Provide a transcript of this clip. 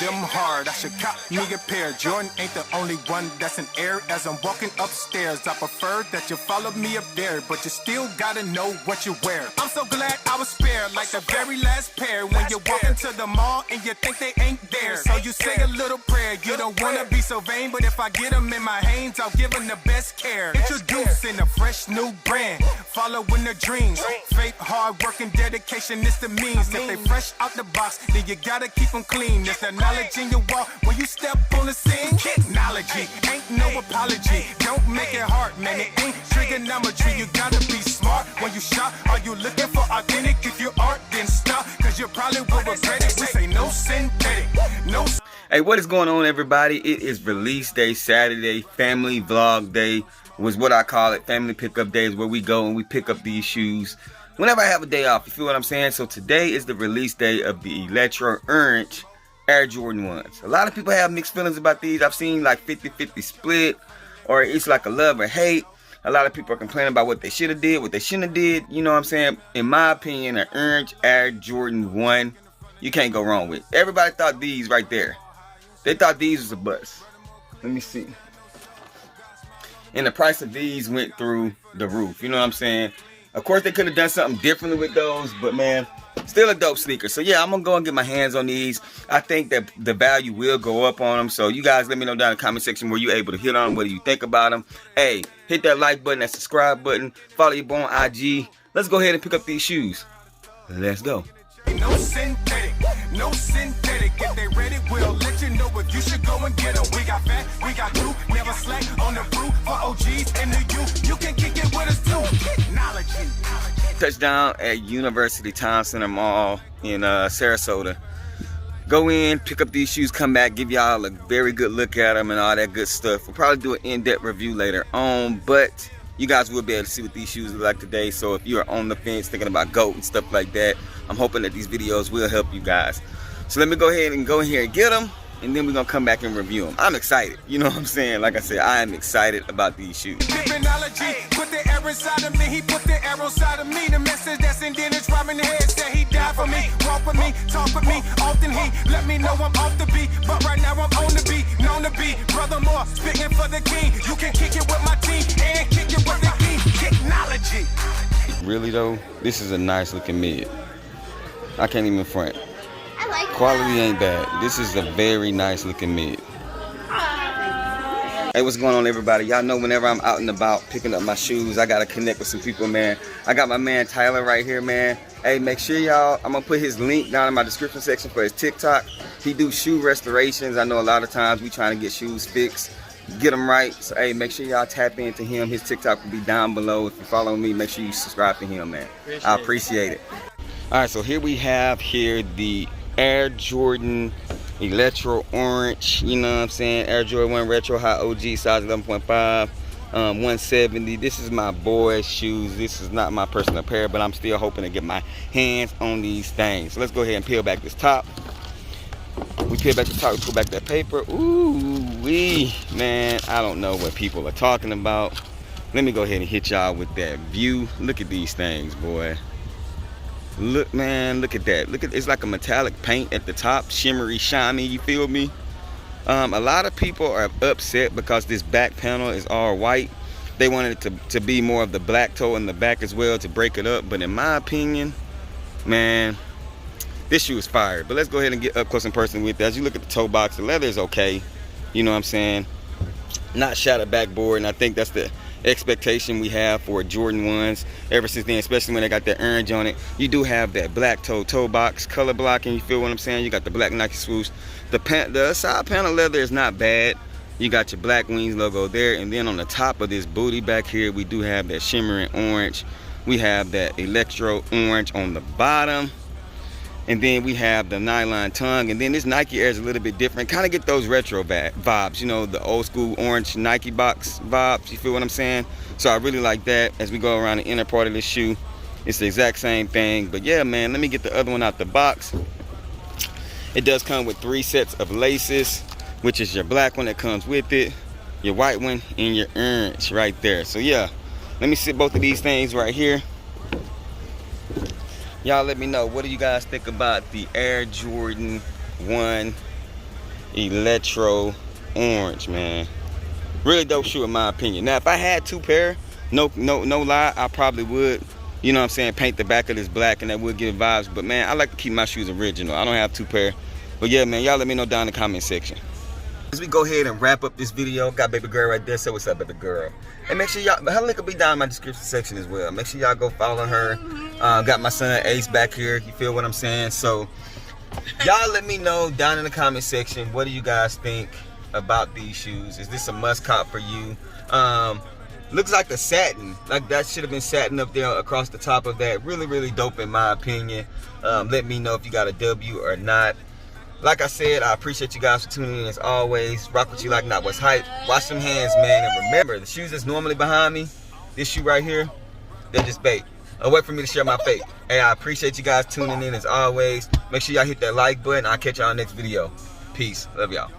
them hard. I should cop me a pair. Jordan ain't the only one that's in air. As I'm walking upstairs, I prefer that you follow me up there, but you still gotta know what you wear. I'm so glad I was spared, like the very last pair. When you walk into the mall and you think they ain't there, so you say a little prayer. You don't wanna be so vain, but if I get them in my hands, I'll give them the best care. Introducing a fresh new brand, following their dreams. Faith, hard work, and dedication is the means. If they fresh out the box, then you gotta keep them clean. There's the knowledge in your walk when you step on the scene. Technology, ain't no apology. Don't make it hard, man, it ain't trigonometry. You gotta be smart when you shop. Are you looking for authentic? If you aren't, then stop, cause you probably will regret it. We say no synthetic, no. Hey, what is going on, everybody? It is release day, Saturday, family vlog day was what I call it. Family pickup day is where we go and we pick up these shoes whenever I have a day off, you feel what I'm saying? So today is the release day of the Electro Orange Air Jordan 1s. A lot of people have mixed feelings about these. I've seen like 50-50 split, or it's like a love or hate. A lot of people are complaining about what they should have did, what they shouldn't have did. You know what I'm saying? In my opinion, an Orange Air Jordan 1, you can't go wrong with. Everybody thought these right there. They thought these was a bust. Let me see. And the price of these went through the roof. You know what I'm saying? Of course, they could have done something differently with those, but man, still a dope sneaker. So yeah, I'm gonna go and get my hands on these. I think that the value will go up on them. So you guys let me know down in the comment section where you're able to hit on them. What do you think about them? Hey, hit that like button, that subscribe button, follow your boy on IG. Let's go ahead and pick up these shoes. Let's go. No synthetic, no synthetic. If they ready, we'll let you know if you should go and get them. We got fat, we got crew, never slack on the brew. For OGs and the youth, you can kick it with us too. Technology. Touchdown at University Town Center Mall in Sarasota. Go in, pick up these shoes, come back, give y'all a very good look at them and all that good stuff. We'll probably do an in-depth review later on, but you guys will be able to see what these shoes look like today. So if you're on the fence thinking about GOAT and stuff like that, I'm hoping that these videos will help you guys. So let me go ahead and go in here and get them, and then we're gonna come back and review them. I'm excited, you know what I'm saying? Like I said, I am excited about these shoes. Technology, put the arrow inside of me, he put the arrow inside of me. The message that's in Dennis Robin the head said he died for me, walk with me, talk with me. Often he let me know I'm off the beat, but right now I'm on the beat, known to be brother more, spitting for the king. You can kick it with my team and kick it with the king. Technology. Really though, this is a nice looking mid. I can't even front. I like Quality ain't bad. This is a very nice looking mid. Hey, what's going on, everybody? Y'all know whenever I'm out and about picking up my shoes, I gotta connect with some people, man. I got my man Tyler right here, man. Hey, make sure y'all, I'm gonna put his link down in my description section for his TikTok. He do shoe restorations. I know a lot of times we trying to get shoes fixed, get them right. So hey, make sure y'all tap into him. His TikTok will be down below. If you follow me, make sure you subscribe to him, man. I appreciate it. All right, so here we have the Air Jordan Electro Orange, you know what I'm saying? Air Jordan 1 Retro High OG, size 11.5, 170. This is my boy's shoes. This is not my personal pair, but I'm still hoping to get my hands on these things. So let's go ahead and peel back this top. We peel back the top, we pull back that paper. Ooh wee, man, I don't know what people are talking about. Let me go ahead and hit y'all with that view. Look at these things, boy. Look, man, look at that. Look at, it's like a metallic paint at the top, shimmery, shiny, you feel me? A lot of people are upset because this back panel is all white. They wanted it to be more of the black toe in the back as well to break it up, but in my opinion, man, this shoe is fire. But let's go ahead and get up close and personal with it. As you look at the toe box, the leather is okay, you know what I'm saying? Not shattered backboard, and I think that's the expectation we have for Jordan 1s ever since then, especially when they got that orange on it. You do have that black toe box color blocking, you feel what I'm saying? You got the black Nike swoosh. The side panel leather is not bad. You got your Black Wings logo there, and then on the top of this booty back here, we do have that shimmering orange. We have that Electro orange on the bottom, and then we have the nylon tongue, and then this Nike Air is a little bit different. Kind of get those retro vibes, you know, the old school orange Nike box vibes, you feel what I'm saying? So I really like that. As we go around the inner part of this shoe, it's the exact same thing. But yeah, man, let me get the other one out the box. It does come with 3 sets of laces, which is your black one that comes with it, your white one, and your orange right there. So yeah, let me sit both of these things right here. Y'all let me know, what do you guys think about the Air Jordan 1 Electro orange, man. Really dope shoe in my opinion. Now if I had 2 pair, no lie, I probably would, you know what I'm saying, paint the back of this black, and that would give vibes. But man, I like to keep my shoes original. I don't have 2 pair. But yeah, man, y'all let me know down in the comment section. As we go ahead and wrap up this video, got baby girl right there. So what's up, baby girl? And make sure y'all, her link will be down in my description section as well. Make sure y'all go follow her. Got my son Ace back here. You feel what I'm saying? So y'all let me know down in the comment section, what do you guys think about these shoes? Is this a must cop for you? Looks like the satin, like that should have been satin up there across the top of that. Really dope in my opinion. Let me know if you got a W or not. Like I said, I appreciate you guys for tuning in as always. Rock with you like not what's hype. Wash them hands, man. And remember, the shoes that's normally behind me, this shoe right here, they're just bait. A way for me to share my fate. Hey, I appreciate you guys tuning in as always. Make sure y'all hit that like button. I'll catch y'all next video. Peace. Love y'all.